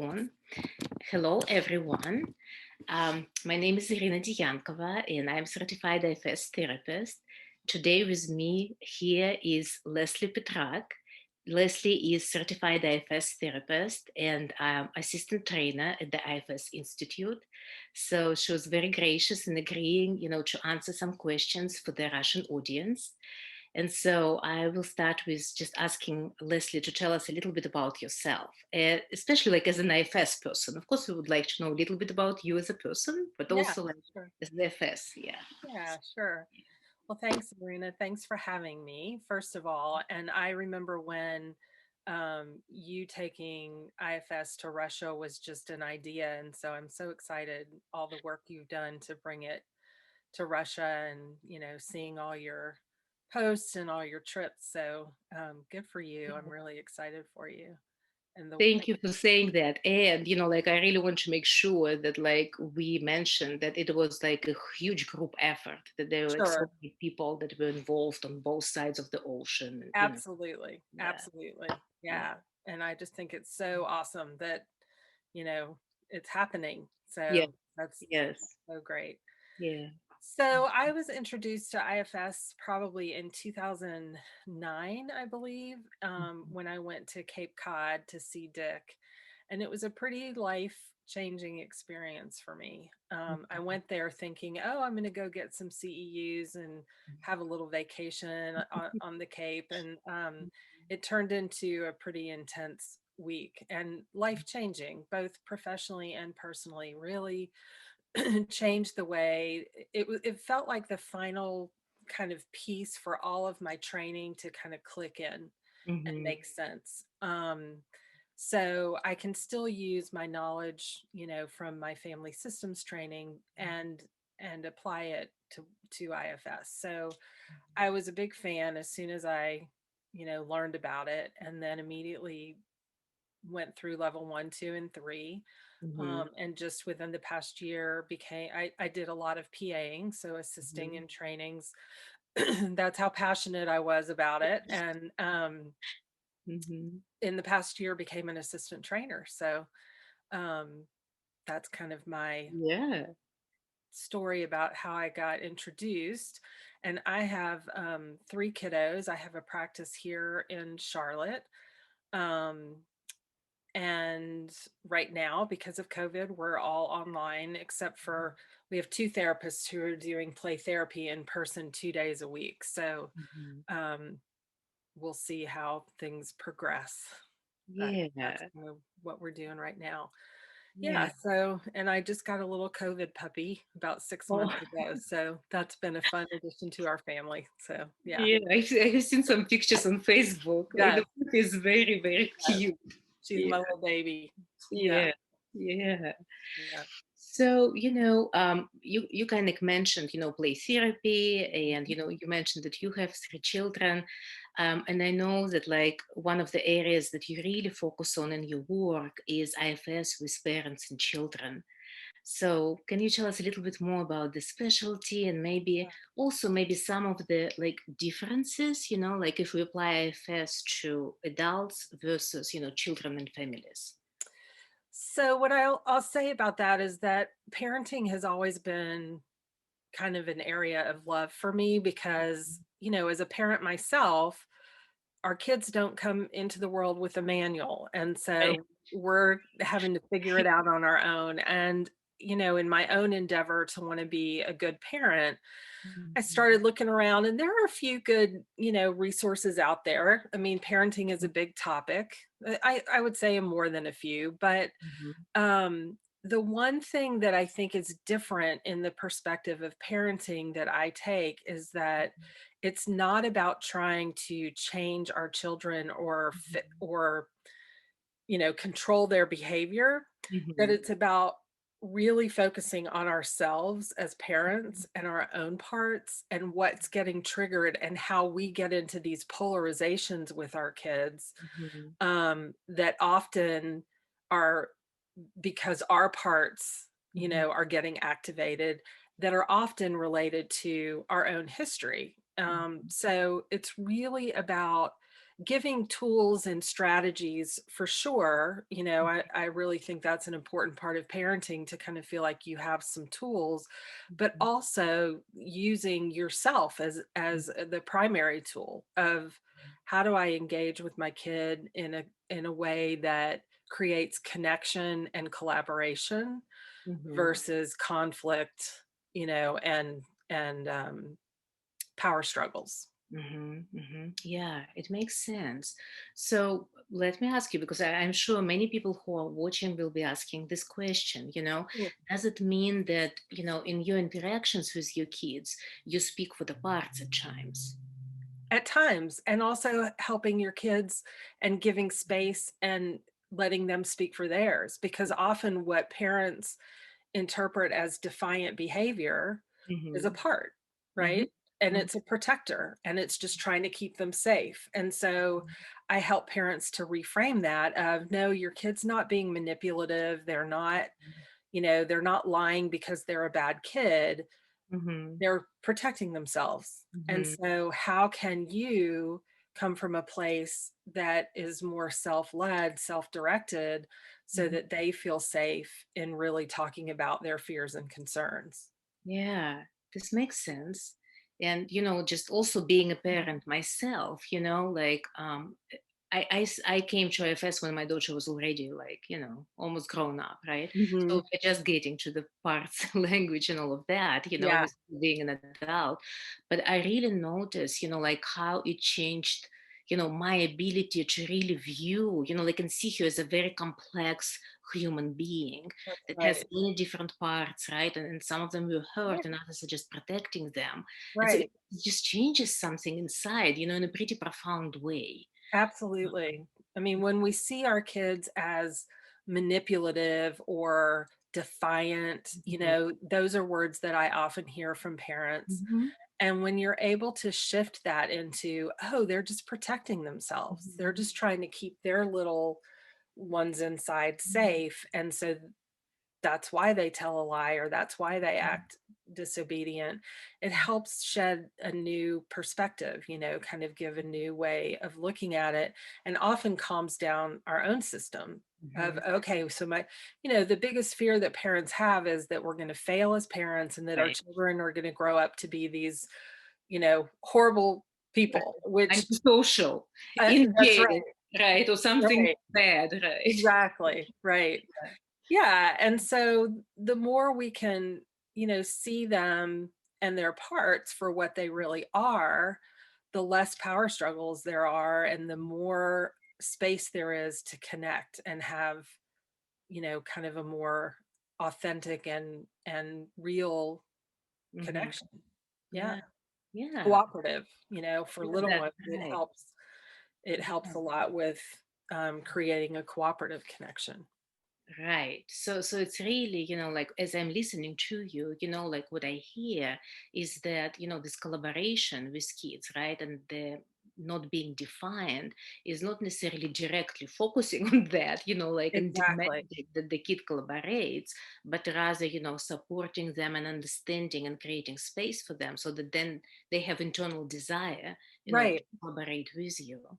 on. Hello, everyone. My name is Iриной Диянковой, and I'm certified IFS therapist. Today with me here is Lесли Петрак. Leslie is certified IFS therapist and assistant trainer at the IFS Institute. So she was very gracious in agreeing, to answer some questions for the Russian audience. And so I will start with just asking Leslie to tell us a little bit about yourself, especially like as an IFS person. Of course, we would like to know a little bit about you as a person, but Yeah, also like sure. as the IFS. Yeah. Yeah, sure. Well, thanks, Marina. Thanks for having me, first of all. And I remember when you taking IFS to Russia was just an idea. And so I'm so excited all the work you've done to bring it to Russia and, seeing all your posts and all your trips. So good for you. I'm really excited for you. And the Thank you for saying that. And, like I really want to make sure that like we mentioned that it was like a huge group effort, that there were like so Sure. many people that were involved on both sides of the ocean, Absolutely. yeah, Absolutely. yeah, Yeah. And I just think it's so awesome that, you know, it's happening. yeah, So that's yes, so great. yeah. So I was introduced to IFS probably in 2009, I believe, when I went to Cape Cod to see Dick. And it was a pretty life changing experience for me. I went there thinking, oh, I'm going to go get some CEUs and have a little vacation on the Cape. And it turned into a pretty intense week and life changing, both professionally and personally, really changed the way it felt like the final kind of piece for all of my training to kind of click in and Mhm, make sense. So I can still use my knowledge, from my family systems training and apply it to IFS. So I was a big fan as soon as I, learned about it, and then immediately went through level 1, 2, and 3. mhm, And just within the past year I did a lot of PAing, so assisting mhm, in trainings. That's how passionate I was about it. And mhm. in the past year became an assistant trainer. So um, that's kind of my Yeah. story about how I got introduced. And I have 3 kiddos. I have a practice here in Charlotte. Um, And right now, because of COVID, we're all online, except for we have 2 therapists who are doing play therapy in person 2 days a week. So Mhm. um, we'll see how things progress. That's Yeah. kind of what we're doing right now. Yeah. Yeah. So, and I just got a little COVID puppy about 6 months Oh, ago. So that's been a fun addition to our family. So, yeah. yeah. I have seen some pictures on Facebook. Like Yes. the book is very, very Yes. cute. She's Yeah. my little baby. Yeah. Yeah. Yeah. Yeah. So, you kind of mentioned, play therapy, and you mentioned that you have 3 children. And I know that like one of the areas that you really focus on in your work is IFS with parents and children. So can you tell us a little bit more about the specialty and maybe also maybe some of the like differences, like if we apply IFS to adults versus, children and families? So what I'll say about that is that parenting has always been kind of an area of love for me because, as a parent myself, our kids don't come into the world with a manual. And Right. so we're having to figure it out on our own. And, in my own endeavor to want to be a good parent, I Mhm. started looking around and there are a few good, resources out there. I mean, parenting is a big topic. I would say more than a few, but Mhm. the one thing that I think is different in the perspective of parenting that I take is that it's not about trying to change our children or fit or control their behavior, that Mhm. it's about really focusing on ourselves as parents and our own parts and what's getting triggered and how we get into these polarizations with our kids, Mhm. that often are because our parts, Mhm. are getting activated, that are often related to our own history. Mhm. So it's really about giving tools and strategies for sure. I really think that's an important part of parenting, to kind of feel like you have some tools, but also using yourself as the primary tool of how do I engage with my kid in a way that creates connection and collaboration Mhm. versus conflict, and power struggles. Yeah, it makes sense. So let me ask you, because I'm sure many people who are watching will be asking this question, does it mean that, in your interactions with your kids, you speak for the parts at times? At times, and also helping your kids and giving space and letting them speak for theirs, because often what parents interpret as defiant behavior is a Mm-hmm. part, Mm-hmm. right? And it's a protector, and it's just trying to keep them safe. And so I help parents to reframe that of, no, your kid's not being manipulative. They're not lying because they're a bad kid. Mm-hmm. They're protecting themselves. And Mm-hmm. so how can you come from a place that is more self-led, self-directed, so Mm-hmm. that they feel safe in really talking about their fears and concerns? Yeah, this makes sense. And, just also being a parent myself, I came to IFS when my daughter was already like, almost grown up, right? So Mhm. we're just getting to the parts, language and all of that, Yeah, with being an adult. But I really noticed, like how it changed, my ability to really view, and see her as a very complex human being that's that has right. many different parts, right? And some of them will Yeah, hurt and others are just protecting them. And so it right. just changes something inside, in a pretty profound way. Absolutely. I mean, when we see our kids as manipulative or defiant, Mhm. those are words that I often hear from parents. Mhm. And when you're able to shift that into, oh, they're just protecting themselves, they're Mhm. just trying to keep their little ones inside safe. And so that's why they tell a lie, or that's why they act disobedient. It helps shed a new perspective, kind of give a new way of looking at it, and often calms down our own system of, Mhm. okay, so the biggest fear that parents have is that we're going to fail as parents, and that our Right. children are going to grow up to be these, horrible Right. people, which Antisocial in that's right. jail, right? Or something Right. bad, right? Exactly. Right. Yeah, and so the more we can, see them and their parts for what they really are, the less power struggles there are, and the more space there is to connect and have, kind of a more authentic and real Mhm. connection. Yeah. Yeah. Yeah. Cooperative, for Yeah, little that's ones, it right. helps. It helps Yeah. a lot with creating a cooperative connection. Right. So it's really, like as I'm listening to you, like what I hear is that, this collaboration with kids, right? And the not being defined is not necessarily directly focusing on that, like and Exactly. demanding that the kid collaborates, but rather, supporting them and understanding and creating space for them so that then they have internal desire, to Right. collaborate with you.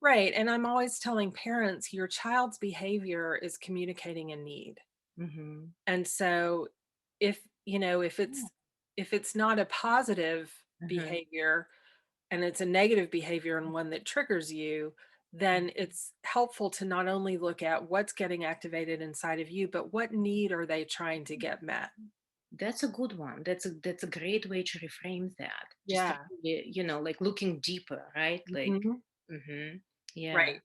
Right, and I'm always telling parents, your child's behavior is communicating a need. Mm-hmm. And so if, if it's not a positive Uh-huh. behavior, and it's a negative behavior and one that triggers you, then it's helpful to not only look at what's getting activated inside of you, but what need are they trying to get met? That's a good one. That's a great way to reframe that. Just Yeah. really, like looking deeper, right? Like, Mhm. yeah. Right.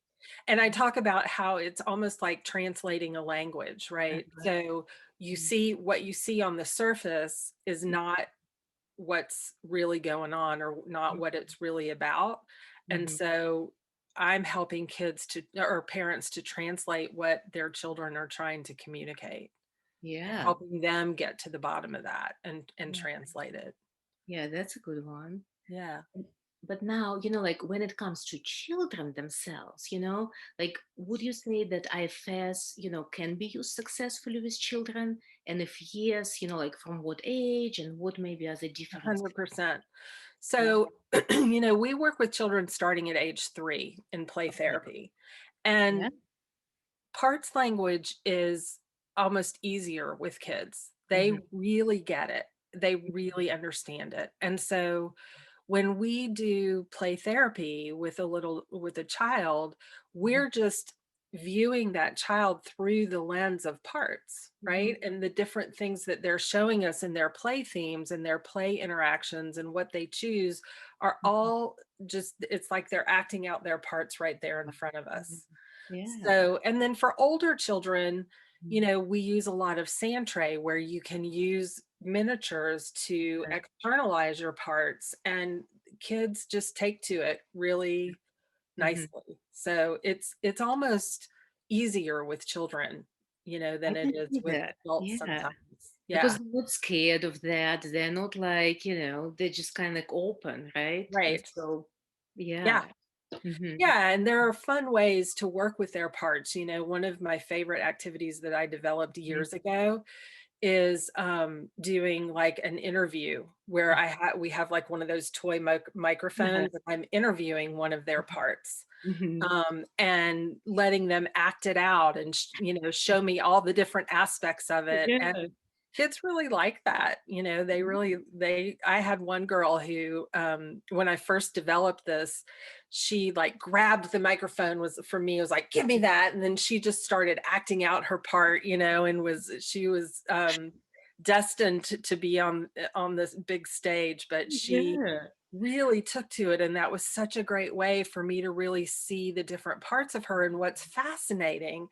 And I talk about how it's almost like translating a language, right? Uh-huh. So what you see on the surface is not what's really going on, or not what it's really about. And Mhm. so I'm helping kids or parents to translate what their children are trying to communicate, and Yeah. helping them get to the bottom of that and Yeah. translate it. Yeah, that's a good one. Yeah. but now, like when it comes to children themselves, like would you say that IFS, can be used successfully with children? And if yes, like from what age and what maybe are the differences? 100%. Yeah. So, we work with children starting at age 3 in play Okay. therapy. Yeah. And parts language is almost easier with kids. They Hmm. really get it. They really understand it. And so when we do play therapy with a child, Hmm. we're just viewing that child through the lens of parts, Hmm. right? And the different things that they're showing us in their play themes and their play interactions and what they choose are all just, it's like they're acting out their parts right there in front of us. Yeah. So, and then for older children, Mhm. we use a lot of sand tray where you can use miniatures to externalize your parts, and kids just take to it really Mhm. nicely. So it's almost easier with children, I than it can is see with that. adults Yeah. sometimes. Yeah, Because they're not scared of that. They're not like, they're just kind of like open, right? And right. so, Yeah. yeah. Hmm. Yeah, and there are fun ways to work with their parts. One of my favorite activities that I developed years ago is doing like an interview where we have like one of those toy microphones, and I'm interviewing one of their parts, Hmm. and letting them act it out and show me all the different aspects of it. Yeah. And kids really like that. They really they I had one girl who, when I first developed this, she like grabbed the microphone, was for me, it was like, give me that. And then she just started acting out her part, and she was destined to be on this big stage, but she Yeah. really took to it, and that was such a great way for me to really see the different parts of her. And what's fascinating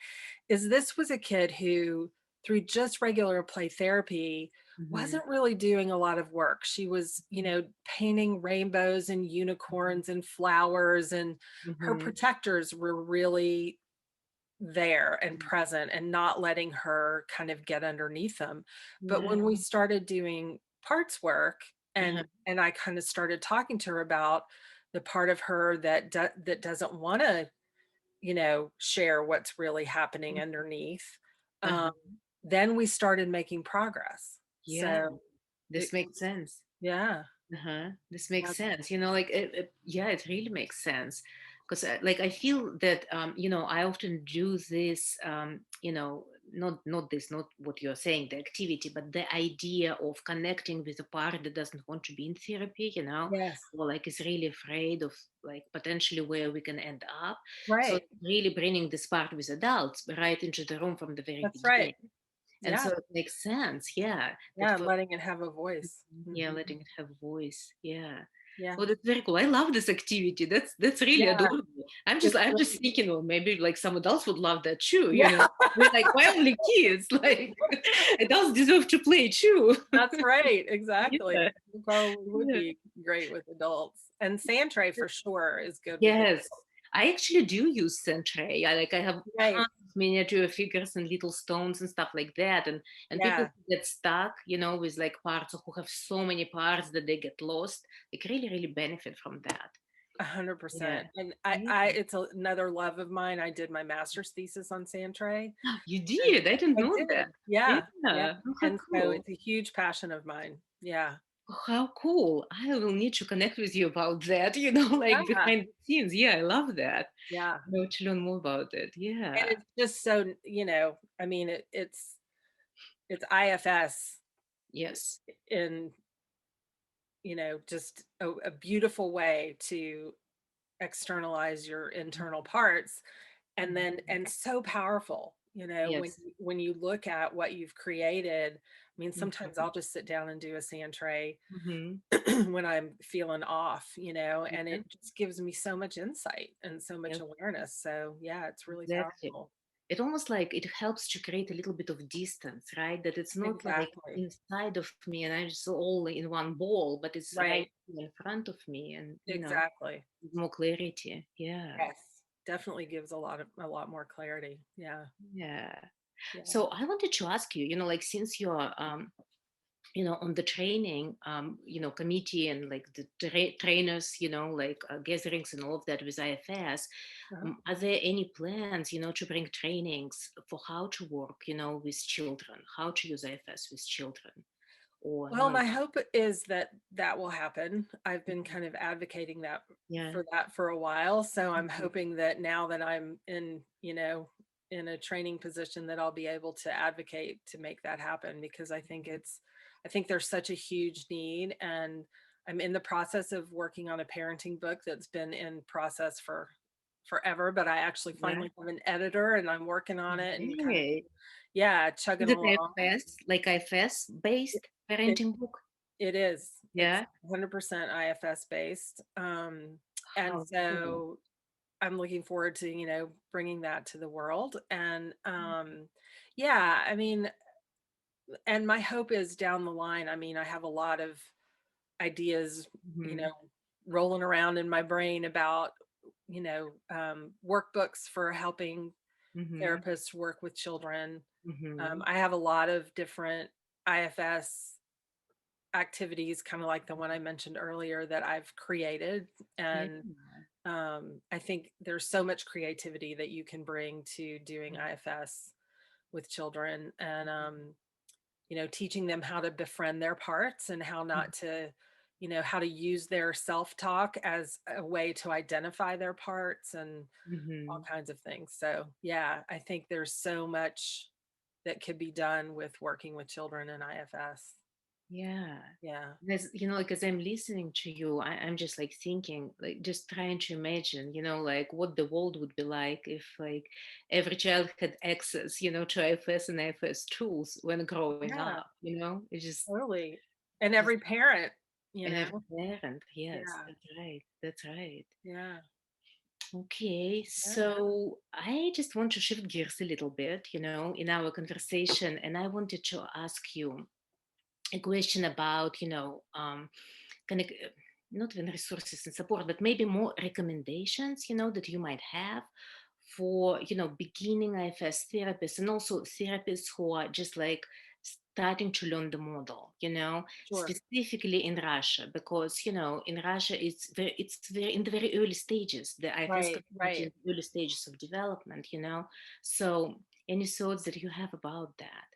is this was a kid who, through just regular play therapy, Hmm. wasn't really doing a lot of work. She was, painting rainbows and unicorns and flowers, and her Hmm. protectors were really there and present and not letting her kind of get underneath them. But Yeah. when we started doing parts work, Uh-huh. and I kind of started talking to her about the part of her that doesn't want to, share what's really happening underneath, um, Uh-huh. then we started making progress. Yeah. So it, This makes sense. yeah, Uh-huh. This yeah, makes sense. Like yeah, it really makes sense. Because like I feel that I often do this not what you're saying, the activity, but the idea of connecting with a part that doesn't want to be in therapy, yes, or like is really afraid of like potentially where we can end up. So right, really bringing this part with adults right into the room from the very that's right, beginning. And yeah, so it makes sense, yeah, that yeah, for letting it have a voice. yeah, Mhm. letting it have voice. Yeah. Yeah, Oh, that's very cool. I love this activity. That's really yeah, adorable. I'm just it's I'm just great. thinking, well, maybe like some adults would love that too. Yeah. We're like, why only kids? Like adults deserve to play too. That's right, exactly. Yeah. It probably would Yeah. be great with adults. And sand tray for sure is good with Yes. adults. I actually do use Centray. I have Right. tons of miniature figures and little stones and stuff like that. And people Yeah, who get stuck, with like parts, or who have so many parts that they get lost, like really, really benefit from that. Yeah. 100%. And Yeah. it's another love of mine. I did my master's thesis on sand tray. You And did? I didn't I know that. did. Yeah. Yeah. Yeah. Oh, how And so cool. it's a huge passion of mine. Yeah. Oh, how cool. I will need to connect with you about that, like Yeah. behind the scenes. Yeah, I love that. Yeah. I want to learn more about it. And Yeah. it's just so, I mean, it's IFS Yes. in, just a beautiful way to externalize your internal parts, and then Mhm. and so powerful, Yes. when you look at what you've created. I mean, sometimes Mhm. I'll just sit down and do a sand tray Mhm. when I'm feeling off, and Yeah. it just gives me so much insight and so much Yes. awareness. So yeah, it's really Exactly. powerful. It almost like it helps to create a little bit of distance, right? That it's not like Exactly. inside of me and I'm just all in one ball, but it's right Right. in front of me and, Exactly. more clarity. Yeah. Yes, definitely gives a lot more clarity. Yeah. Yeah. Yeah. So I wanted to ask you, like since you're on the training, committee and like the trainers, like gatherings and all of that with IFS, Uh-huh. are there any plans, to bring trainings for how to work, with children, how to use IFS with children or Well, not? my hope is that that will happen. I've been kind of advocating Yeah. that for a while. So I'm Mhm. hoping that now that I'm in a training position that I'll be able to advocate to make that happen, because I think there's such a huge need, and I'm in the process of working on a parenting book that's been in process for forever, but I actually Yeah. finally have an editor and I'm working on it and kind of, Great. yeah, Is chugging it along. IFS, like IFS based It parenting book? It is. It's Yeah. 100% IFS based. And How cool. so I'm looking forward to, bringing that to the world. And yeah, I mean, and my hope is down the line. I mean, I have a lot of ideas, you Hmm. know, rolling around in my brain about, workbooks for helping Hmm. therapists work with children. Hmm. I have a lot of different IFS activities, kind of like the one I mentioned earlier, that I've created. Yeah. And I think there's so much creativity that you can bring to doing IFS with children, and teaching them how to befriend their parts and how not to, how to use their self-talk as a way to identify their parts and all Hmm. kinds of things. So yeah, I think there's so much that could be done with working with children in IFS. Yeah. Yeah. As like as I'm listening to you, I'm just like thinking, like just trying to imagine, like what the world would be like if like every child had access, to IFS and IFS tools when growing Yeah. up, it's Totally. And just every parent, and every parent. Yes, yeah, that's right. That's right. yeah, Okay, yeah, so I just want to shift gears a little bit, in our conversation, and I wanted to ask you a question about, kind of not even resources and support, but maybe more recommendations, that you might have for, beginning IFS therapists and also therapists who are just like starting to learn the model, sure. specifically in Russia, because, in Russia, it's very in the very early stages, the IFS Right, community right. in the early stages of development, So any thoughts that you have about that?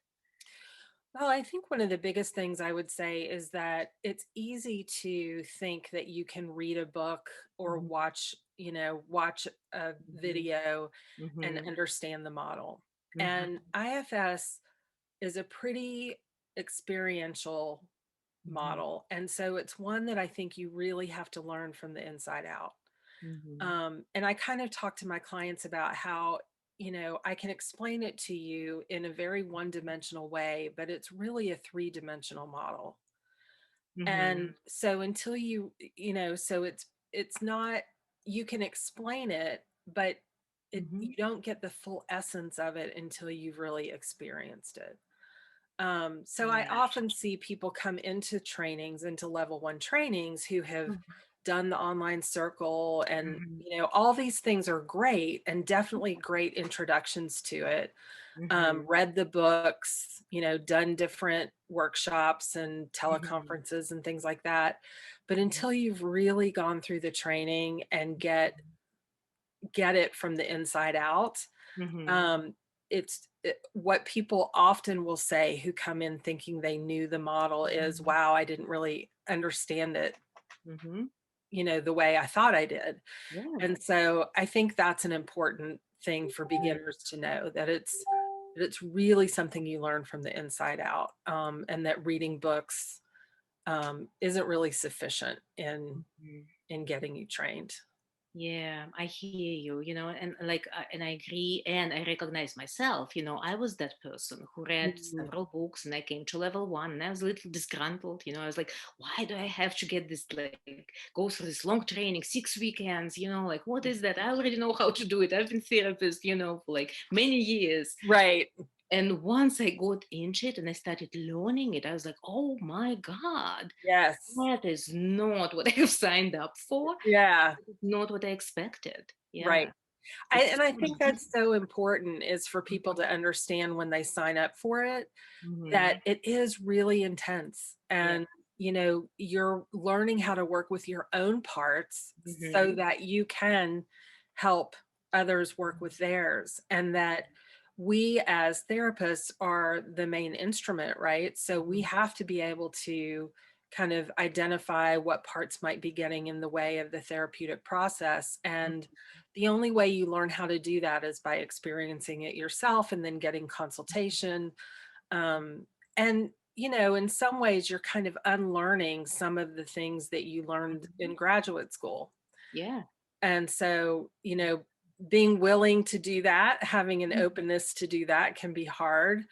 Well, I think one of the biggest things I would say is that it's easy to think that you can read a book or Mhm, watch a mhm, video and mhm, understand the model. And mhm, IFS is a pretty experiential mhm, model. And so it's one that I think you really have to learn from the inside out. mhm, And I kind of talk to my clients about how, I can explain it to you in a very one dimensional way, but it's really a three-dimensional model. And mhm, so until so it's not, you can explain it, but you mhm, don't get the full essence of it until you've really experienced it. So I yeah. often see people come into level one trainings who have done the online circle, and, Mhm, all these things are great and definitely great introductions to it. mhm, Read the books, done different workshops and mhm, teleconferences and things like that. But mhm, until you've really gone through the training and get it from the inside out, mhm, um, what people often will say who come in thinking they knew the model is, mhm, wow, I didn't really understand it, mhm. the way I thought I did. Yeah. And so I think that's an important thing for beginners to know, that it's really something you learn from the inside out, and that reading books isn't really sufficient Mhm. in getting you trained. Yeah, I hear you, and like, and I agree, and I recognize myself, I was that person who read Mhm. several books and I came to level one and I was a little disgruntled, I was like, why do I have to get this, like, go through this long training, 6 weekends, like, what is that? I already know how to do it. I've been therapist, for like many years. Right. And once I got into it and I started learning it, I was like, oh my God, Yes. that is not what I have signed up for. Yeah. Not what I expected. Right. Yeah. It's I so think that's so important is for people to understand when they sign up for it, that it is really intense. yeah. And, you're learning how to work with your own parts so that you can help others work with theirs. And that we as therapists are the main instrument, right? So we have to be able to kind of identify what parts might be getting in the way of the therapeutic process. And the only way you learn how to do that is by experiencing it yourself and then getting consultation. And, in some ways, you're kind of unlearning some of the things that you learned in graduate school. Yeah. And so, being willing to do that, having an openness to do that can be hard.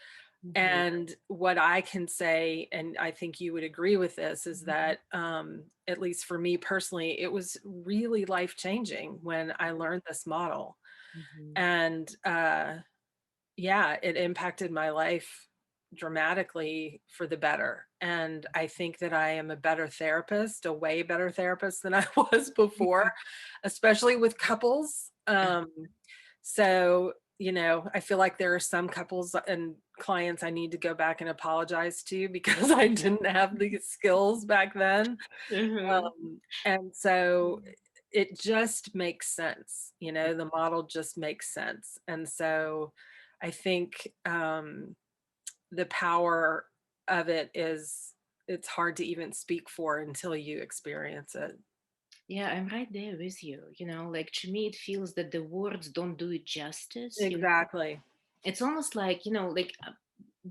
And what I can say, and I think you would agree with this, is that at least for me personally, it was really life-changing when I learned this model. And yeah, it impacted my life dramatically for the better. And I think that I am a better therapist, a way better therapist than I was before, especially with couples. So, I feel like there are some couples and clients I need to go back and apologize to because I didn't have these skills back then. And so it just makes sense, the model just makes sense. And so I think the power of it is, it's hard to even speak for until you experience it. Yeah, I'm right there with you. Like to me, it feels that the words don't do it justice. Exactly. It's almost like,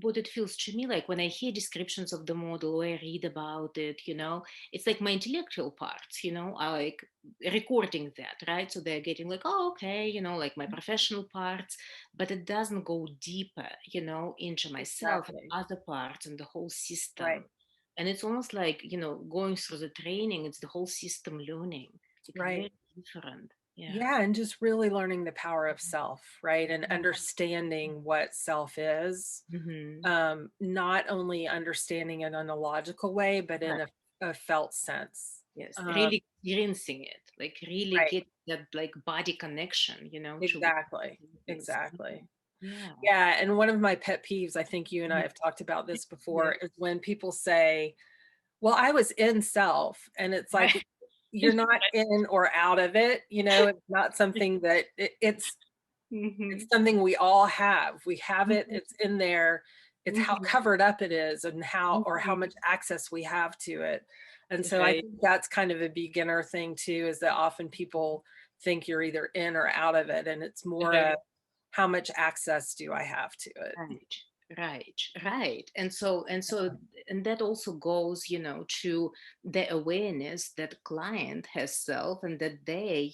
what it feels to me like when I hear descriptions of the model or I read about it, it's like my intellectual parts, are like recording that, right? So they're getting like, oh, okay, like my professional parts, but it doesn't go deeper, into myself and Exactly. other parts and the whole Right. system. And it's almost like, going through the training, it's the whole system learning. It's Right. very different. Yeah. Yeah, and just really learning the power of self, right? And understanding what self is. Hmm. Not only understanding it in a logical way, but in a felt sense. Yes, Um, really experiencing it, like really right. get that like body connection, to what Exactly. it is. Exactly. Yeah. Yeah. And one of my pet peeves, I think you and I Mhm. have talked about this Yeah. before, is when people say, well, I was in self. And it's like, you're not in or out of it. It's not something that it's Mhm. something we all have. We have it. Mhm. It's in there. It's how Mhm. covered up it is and how Mhm. much access we have to it. And so I Right. think that's kind of a beginner thing too, is that often people think you're either in or out of it. And it's more of Right. how much access do I have to it? Right. Right. Right. And that also goes, to the awareness that client has self and that they,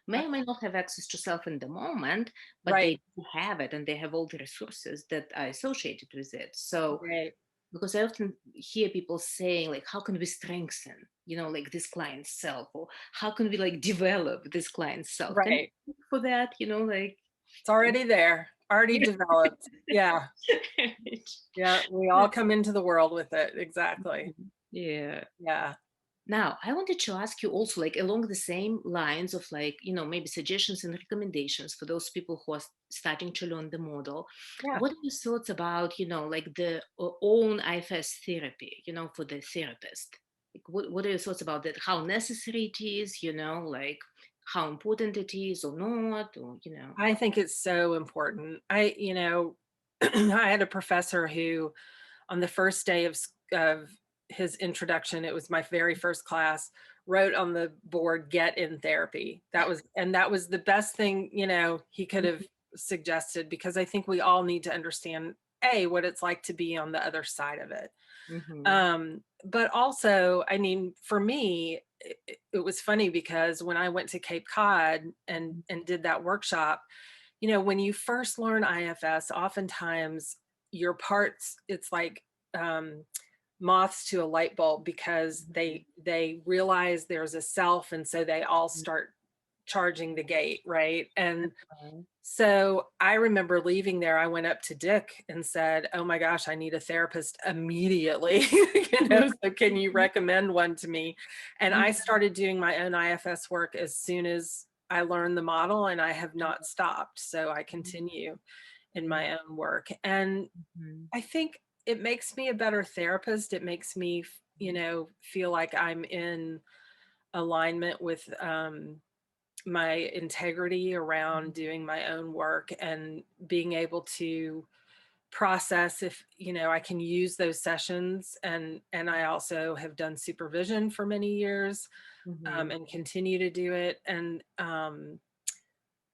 may or may not have access to self in the moment, but Right. they do have it and they have all the resources that are associated with it. So Right. because I often hear people saying like, how can we strengthen, like this client's self, or how can we like develop this client's self? Can Right. you for that, like It's already there, already developed. Yeah. Yeah. We all come into the world with it. Exactly. yeah. Yeah. Now, I wanted to ask you also, like, along the same lines of, like, maybe suggestions and recommendations for those people who are starting to learn the model. Yeah. What are your thoughts about, like, the own IFS therapy, for the therapist? Like, what are your thoughts about that? How necessary it is, like, how important it is or not, or. I think it's so important. I had a professor who, on the first day of his introduction, it was my very first class, wrote on the board, "Get in therapy." And that was the best thing, he could have suggested, because I think we all need to understand, what it's like to be on the other side of it. Mm-hmm. But also, I mean, for me, it was funny because when I went to Cape Cod and did that workshop, when you first learn IFS, oftentimes your parts, it's like moths to a light bulb, because they realize there's a self, and so they all start charging the gate, right? And so I remember leaving there, I went up to Dick and said, "Oh my gosh, I need a therapist immediately." So can you recommend one to me? And I started doing my own IFS work as soon as I learned the model and I have not stopped. So I continue in my own work. And Mhm. I think it makes me a better therapist. It makes me, feel like I'm in alignment with my integrity around doing my own work and being able to process if I can use those sessions. And I also have done supervision for many years, Mhm. and continue to do it. And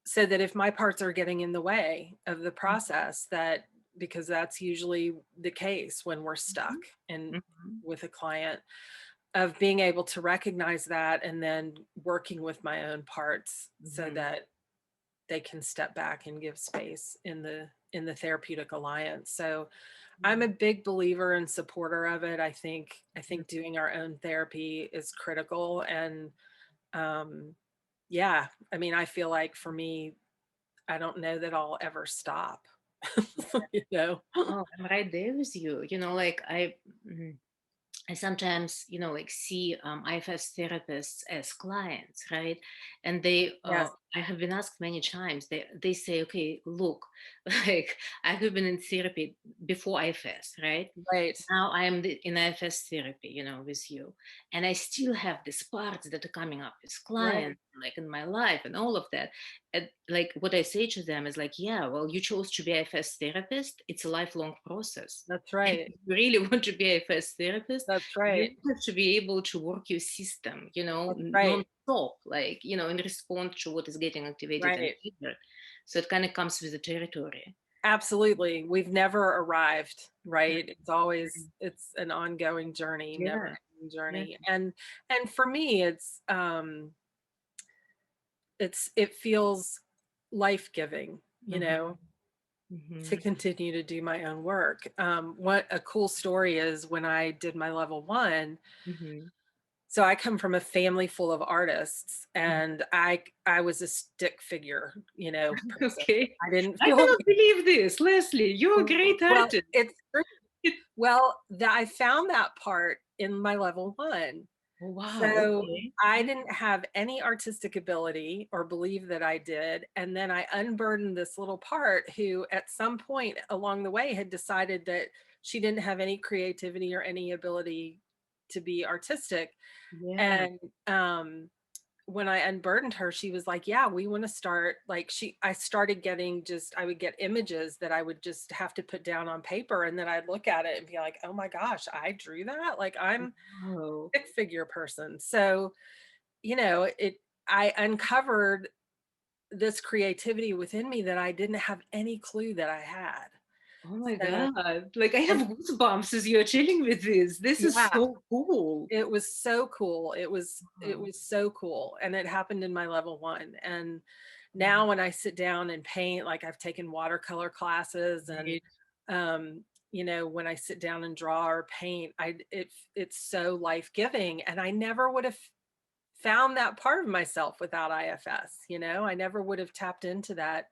so that if my parts are getting in the way of the process, that because that's usually the case when we're stuck Mhm. and Mhm. with a client, of being able to recognize that and then working with my own parts so Mhm. that they can step back and give space in the therapeutic alliance. So I'm a Mhm. big believer and supporter of it. I think doing our own therapy is critical. And um yeah, I mean, I feel like for me, I don't know that I'll ever stop. you know Oh, I'm right there with you. Like I sometimes, like see IFS therapists as clients, right? And Yes, I have been asked many times. They say, okay, look, like I have been in therapy before IFS, right? right, Now I am in IFS therapy, with you, and I still have these parts that are coming up with right, clients, like in my life and all of that. And like what I say to them is like, yeah, well, you chose to be IFS therapist. It's a lifelong process. that's And right, if you really want to be IFS therapist, that's you right, have to be able to work your system, that's right, non-stop, like, in response to what is getting activated and right. triggered. So it kind of comes with the territory. Absolutely. We've never arrived, right? It's always Mhm. it's an ongoing journey, never Yeah, ending yeah. journey. And for me, it feels life-giving, Mhm, mhm, to continue to do my own work. What a cool story is when I did my level one. mhm. So I come from a family full of artists, Mhm. and I was a stick figure, person. Okay. I didn't I feel cannot believe this, Leslie. You're a great well, artist. it's true. Well, I found that part in my level one. Oh, wow. So Okay. I didn't have any artistic ability or believe that I did. And then I unburdened this little part who, at some point along the way, had decided that she didn't have any creativity or any ability to be artistic. Yeah. And when I unburdened her, she was like, "Yeah, we want to start." Like I started getting I would get images that I would just have to put down on paper, and then I'd look at it and be like, "Oh my gosh, I drew that!" Like I'm Oh. a stick figure person. So, I uncovered this creativity within me that I didn't have any clue that I had. Oh my So, God. Like I and have goosebumps as you're telling me this. This is yeah, so cool. it was so cool. It Wow. was so cool, and it happened in my level one. And Mhm. now when I sit down and paint, like I've taken watercolor classes, and Right. when I sit down and draw or paint, it's so life giving, and I never would have found that part of myself without IFS. I never would have tapped into that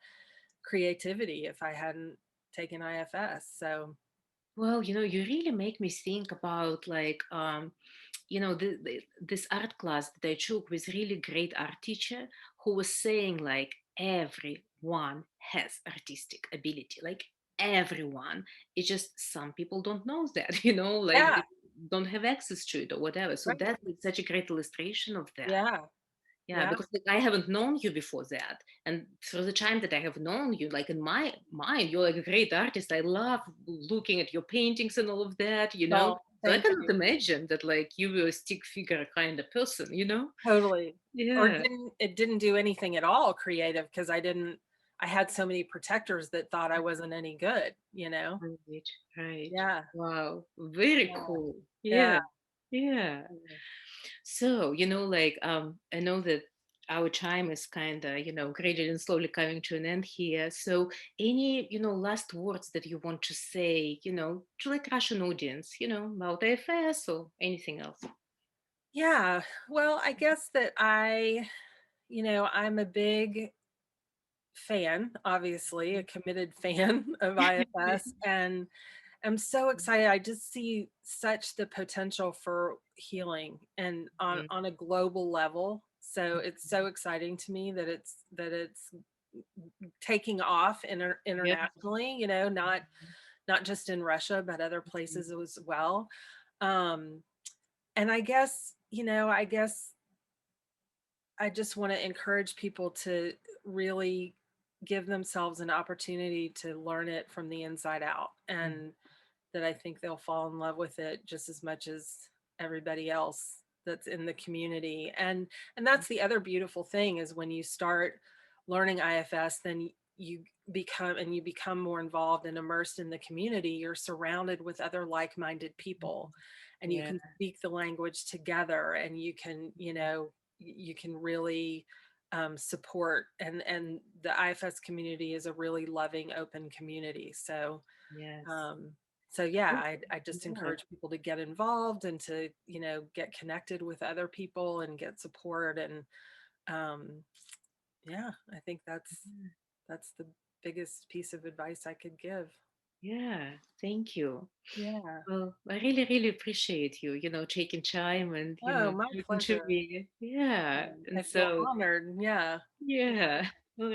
creativity if I hadn't taken IFS. So Well, you really make me think about like this art class that I took with really great art teacher who was saying like everyone has artistic ability, like everyone. It's just some people don't know that, like yeah, they don't have access to it or whatever. So right. that's like such a great illustration of that. Yeah, Yeah, yeah. because like I haven't known you before that. And through the time that I have known you, like in my mind, you're like a great artist. I love looking at your paintings and all of that. Well, So I thank cannot you. imagine that like you were a stick figure kind of person? Totally. Or Yeah. it didn't do anything at all creative because I had so many protectors that thought I wasn't any good. Right, right. Yeah. Wow. Very Yeah. cool. Yeah. Yeah. Yeah. Yeah. So, like I know that our time is kind of, gradually and slowly coming to an end here. So any, last words that you want to say, to like Russian audience, about AFS or anything else? Yeah. Well, I guess that I'm a big fan, obviously, a committed fan of IFS, and I'm so excited. I just see such the potential for healing and on Mhm. on a global level. So it's so exciting to me that it's taking off Yeah. internationally, not just in Russia, but other places as well. Um, and I guess I just want to encourage people to really give themselves an opportunity to learn it from the inside out. And that I think they'll fall in love with it just as much as everybody else that's in the community. And that's the other beautiful thing is when you start learning IFS, then you become more involved and immersed in the community. You're surrounded with other like-minded people, and you Yeah. can speak the language together, and you can really support, and the IFS community is a really loving, open community. Yes. um, so yeah, I just Yeah. encourage people to get involved and to, get connected with other people and get support. And um, yeah, I think that's the biggest piece of advice I could give. Yeah. Thank you. Yeah. Well, I really, really appreciate you, taking time and, Oh, my talking to pleasure. me. Yeah. And I feel so, honored. Yeah. yeah.